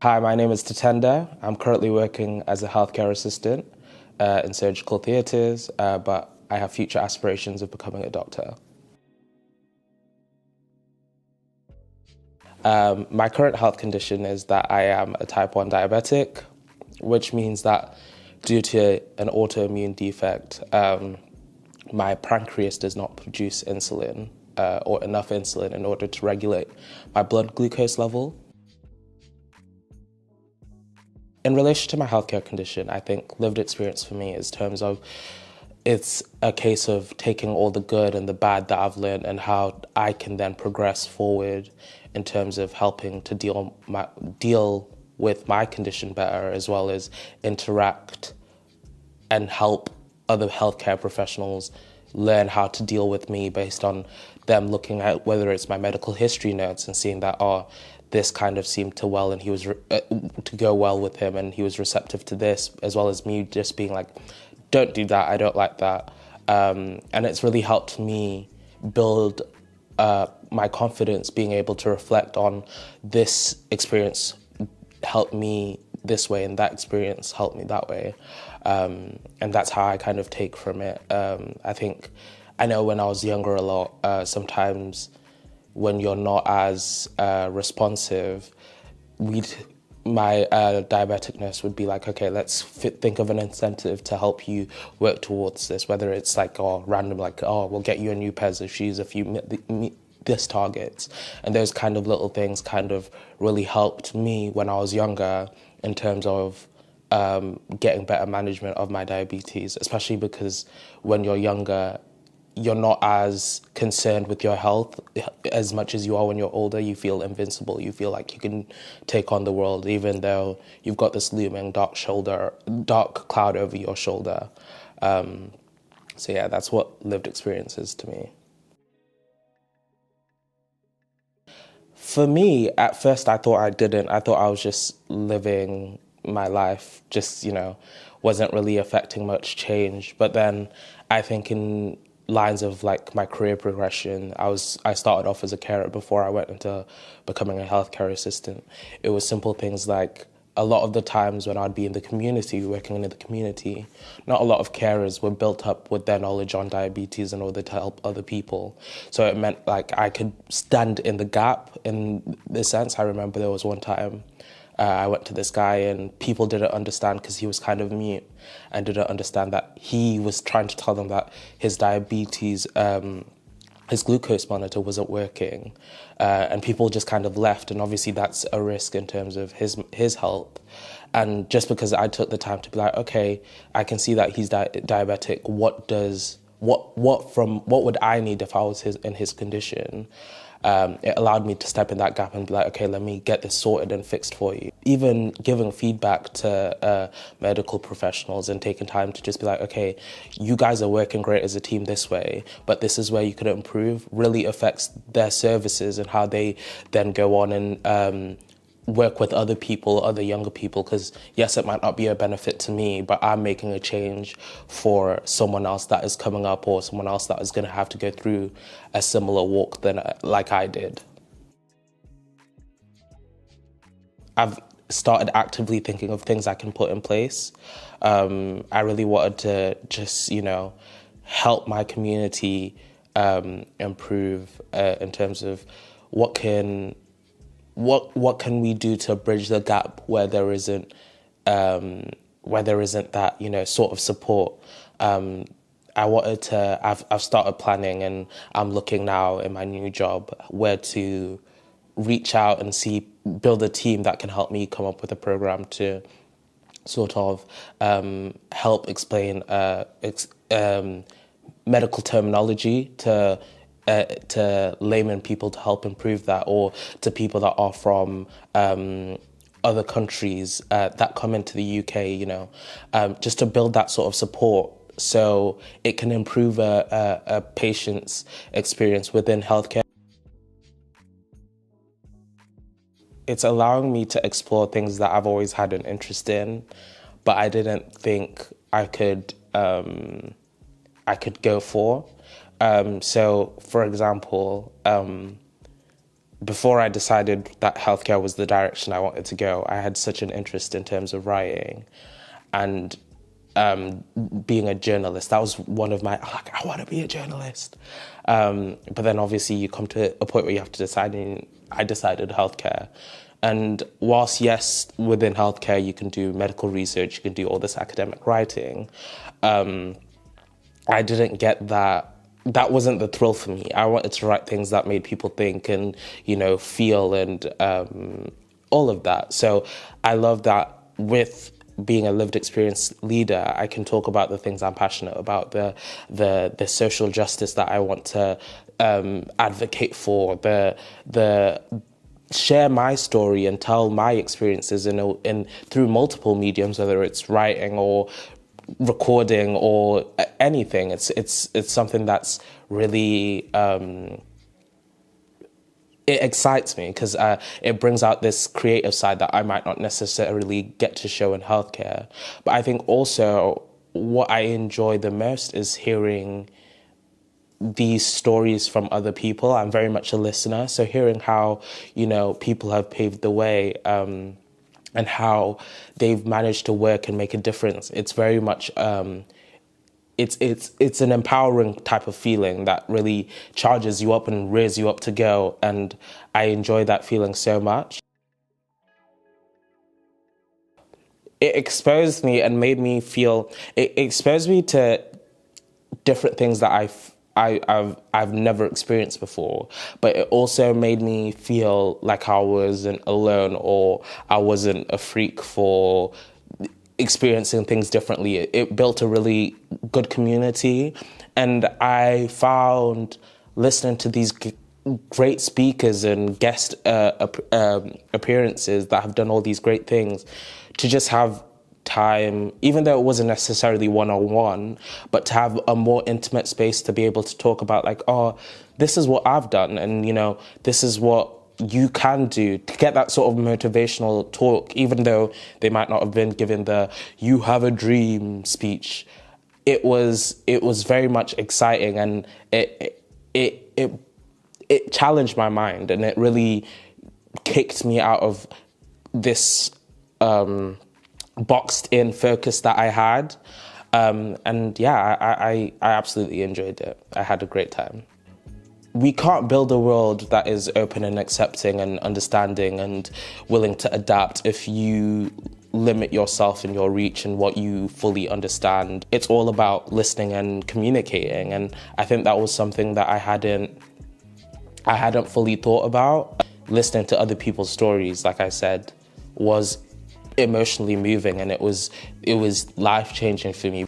Hi, my name is Tatenda. I'm currently working as a healthcare assistant in surgical theatres, but I have future aspirations of becoming a doctor. My current health condition is that I am a type 1 diabetic, which means that due to an autoimmune defect, my pancreas does not produce insulin or enough insulin in order to regulate my blood glucose level. In relation to my healthcare condition, I think lived experience for me is terms of it's a case of taking all the good and the bad that I've learned and how I can then progress forward in terms of helping to deal with my condition better, as well as interact and help other healthcare professionals learn how to deal with me based on them looking at whether it's my medical history notes and seeing that, oh, this kind of seemed to well and he was to go well with him and he was receptive to this, as well as me just being like, don't do that, I don't like that. And it's really helped me build my confidence, being able to reflect on this experience helped me this way and that experience helped me that way. And that's how I kind of take from it. I know when I was younger a lot, sometimes when you're not as responsive, my diabeticness would be like, okay, let's think of an incentive to help you work towards this, whether it's like, oh, random, like, oh, we'll get you a new pair of shoes if you meet this targets. And those kind of little things kind of really helped me when I was younger in terms of getting better management of my diabetes, especially because when you're younger, you're not as concerned with your health as much as you are when you're older. You feel invincible. You feel like you can take on the world, even though you've got this looming dark cloud over your shoulder. So yeah, that's what lived experience is to me. For me, at first, I thought I didn't. I thought I was just living my life, just, wasn't really affecting much change. But then I think in lines of like my career progression, I started off as a carer before I went into becoming a healthcare assistant. It was simple things like a lot of the times when I'd be in the community, working in the community, not a lot of carers were built up with their knowledge on diabetes in order to help other people. So it meant like I could stand in the gap in the sense. I remember there was one time I went to this guy and people didn't understand because he was kind of mute and didn't understand that he was trying to tell them that his diabetes, his glucose monitor wasn't working, and people just kind of left. And obviously that's a risk in terms of his health. And just because I took the time to be like, okay, I can see that he's diabetic. What would I need if I was in his condition? It allowed me to step in that gap and be like, okay, let me get this sorted and fixed for you. Even giving feedback to medical professionals and taking time to just be like, okay, you guys are working great as a team this way, but this is where you could improve, really affects their services and how they then go on and work with other people, other younger people, because yes, it might not be a benefit to me, but I'm making a change for someone else that is coming up or someone else that is going to have to go through a similar walk than like I did. I've started actively thinking of things I can put in place. I really wanted to just, help my community improve in terms of what can we do to bridge the gap where there isn't that sort of support. I've started planning and I'm looking now in my new job where to reach out and build a team that can help me come up with a program to sort of help explain medical terminology to layman people to help improve that, or to people that are from other countries that come into the UK, just to build that sort of support so it can improve a patient's experience within healthcare. It's allowing me to explore things that I've always had an interest in, but I didn't think I could go for. So, for example, before I decided that healthcare was the direction I wanted to go, I had such an interest in terms of writing and being a journalist. That was one of my, like, I want to be a journalist. But then obviously you come to a point where you have to decide, and I decided healthcare. And whilst, yes, within healthcare, you can do medical research, you can do all this academic writing, I didn't get that. That wasn't the thrill for me. I wanted to write things that made people think and, feel and all of that. So I love that with being a lived experience leader, I can talk about the things I'm passionate about, the social justice that I want to advocate for, the share my story and tell my experiences in through multiple mediums, whether it's writing or recording or anything. It's something that's really it excites me because it brings out this creative side that I might not necessarily get to show in healthcare. But I think also what I enjoy the most is hearing these stories from other people. I'm very much a listener, so hearing how, people have paved the way and how they've managed to work and make a difference. It's very much it's an empowering type of feeling that really charges you up and rears you up to go, and I enjoy that feeling so much. It exposed me and made me feel. It exposed me to different things that I've never experienced before, but it also made me feel like I wasn't alone or I wasn't a freak for experiencing things differently. It built a really good community, and I found listening to these great speakers and guest appearances that have done all these great things to just have time, even though it wasn't necessarily one-on-one, but to have a more intimate space to be able to talk about, like, oh, this is what I've done, and this is what you can do, to get that sort of motivational talk, even though they might not have been given the "you have a dream" speech. It was very much exciting, and it challenged my mind, and it really kicked me out of this boxed in focus that I had. And yeah, I absolutely enjoyed it. I had a great time. We can't build a world that is open and accepting and understanding and willing to adapt if you limit yourself and your reach and what you fully understand. It's all about listening and communicating, and I think that was something that I hadn't fully thought about. Listening to other people's stories, like I said, was emotionally moving, and it was life-changing for me.